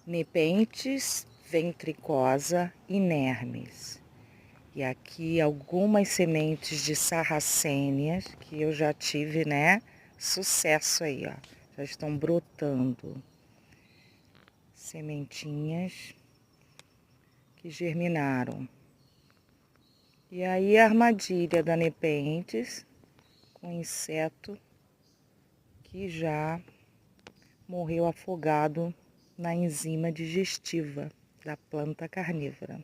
Nepenthes ventricosa inermes. E aqui algumas sementes de sarracênias que eu já tive, né? Sucesso aí, ó. Já estão brotando. Sementinhas que germinaram. E aí a armadilha da Nepenthes com inseto que já morreu afogado na enzima digestiva da planta carnívora.